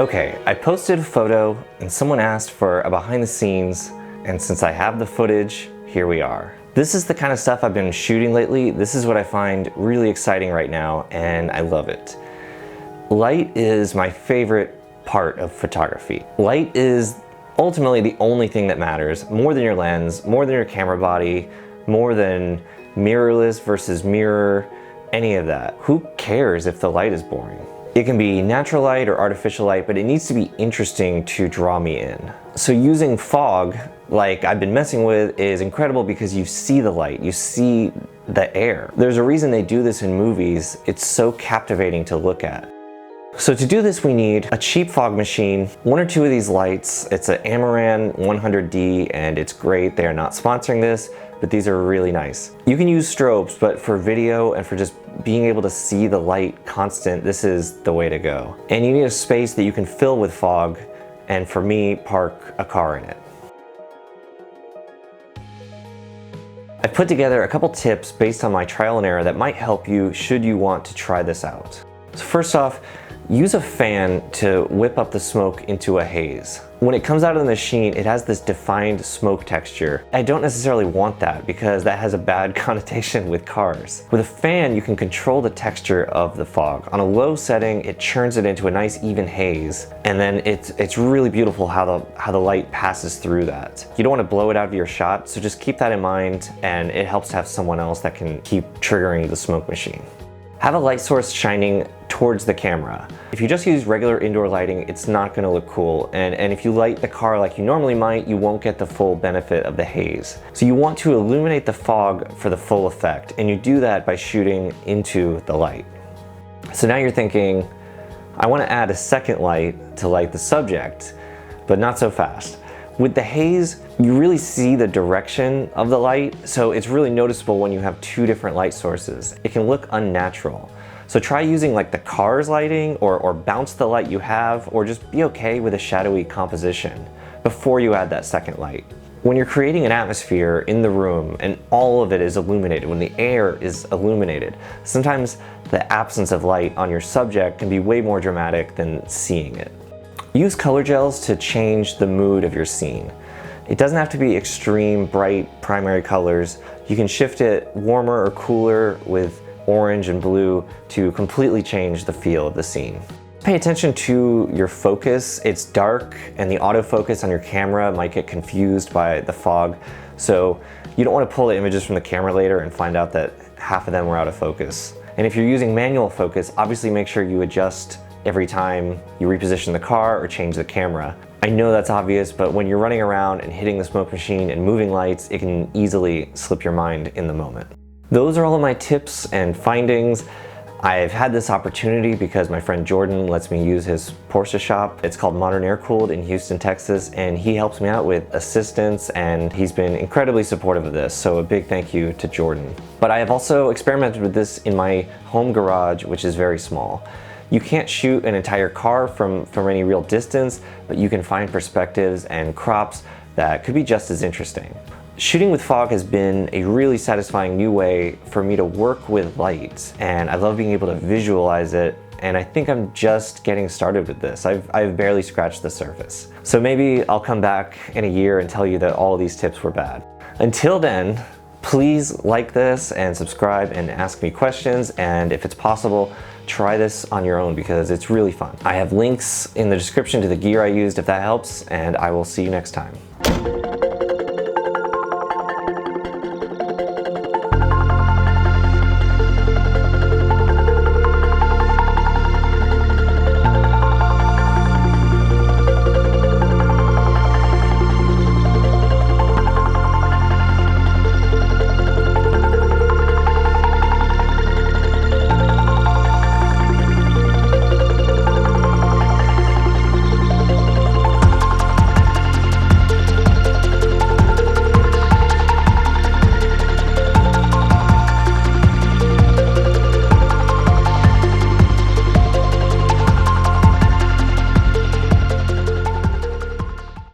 Okay, I posted a photo and someone asked for a behind the scenes, and since I have the footage, here we are. This is the kind of stuff I've been shooting lately. This is what I find really exciting right now, and I love it. Light is my favorite part of photography. Light is ultimately the only thing that matters, more than your lens, more than your camera body, more than mirrorless versus mirror, any of that. Who cares if the light is boring? It can be natural light or artificial light, but it needs to be interesting to draw me in. So using fog, like I've been messing with, is incredible because you see the light, you see the air. There's a reason they do this in movies. It's so captivating to look at. So to do this, we need a cheap fog machine, one or two of these lights. It's an Amaran 100D and it's great. They are not sponsoring this, but these are really nice. You can use strobes, but for video and for just being able to see the light constant, this is the way to go. And you need a space that you can fill with fog, and for me, park a car in it. I've put together a couple tips based on my trial and error that might help you should you want to try this out. So first off, use a fan to whip up the smoke into a haze. When it comes out of the machine, it has this defined smoke texture. I don't necessarily want that because that has a bad connotation with cars. With a fan, you can control the texture of the fog. On a low setting, it churns it into a nice even haze, and then it's really beautiful how the light passes through that. You don't want to blow it out of your shot, so just keep that in mind, and it helps to have someone else that can keep triggering the smoke machine. Have a light source shining towards the camera. If you just use regular indoor lighting, it's not gonna look cool. And if you light the car like you normally might, you won't get the full benefit of the haze. So you want to illuminate the fog for the full effect, and you do that by shooting into the light. So now you're thinking, I wanna add a second light to light the subject, but not so fast. With the haze, you really see the direction of the light, so it's really noticeable when you have two different light sources. It can look unnatural. So try using like the car's lighting or bounce the light you have, or just be okay with a shadowy composition before you add that second light. When you're creating an atmosphere in the room and all of it is illuminated, when the air is illuminated, sometimes the absence of light on your subject can be way more dramatic than seeing it. Use color gels to change the mood of your scene. It doesn't have to be extreme, bright, primary colors. You can shift it warmer or cooler with orange and blue to completely change the feel of the scene. Pay attention to your focus. It's dark and the autofocus on your camera might get confused by the fog. So you don't want to pull the images from the camera later and find out that half of them were out of focus. And if you're using manual focus, obviously make sure you adjust every time you reposition the car or change the camera. I know that's obvious, but when you're running around and hitting the smoke machine and moving lights, it can easily slip your mind in the moment. Those are all of my tips and findings. I've had this opportunity because my friend Jordan lets me use his Porsche shop. It's called Modern Aircooled in Houston, Texas, and he helps me out with assistance, and he's been incredibly supportive of this, so a big thank you to Jordan. But I have also experimented with this in my home garage, which is very small. You can't shoot an entire car from any real distance, but you can find perspectives and crops that could be just as interesting. Shooting with fog has been a really satisfying new way for me to work with light, and I love being able to visualize it, and I think I'm just getting started with this. I've barely scratched the surface. So maybe I'll come back in a year and tell you that all of these tips were bad. Until then, please like this and subscribe and ask me questions, and if it's possible, try this on your own because it's really fun. I have links in the description to the gear I used if that helps, and I will see you next time.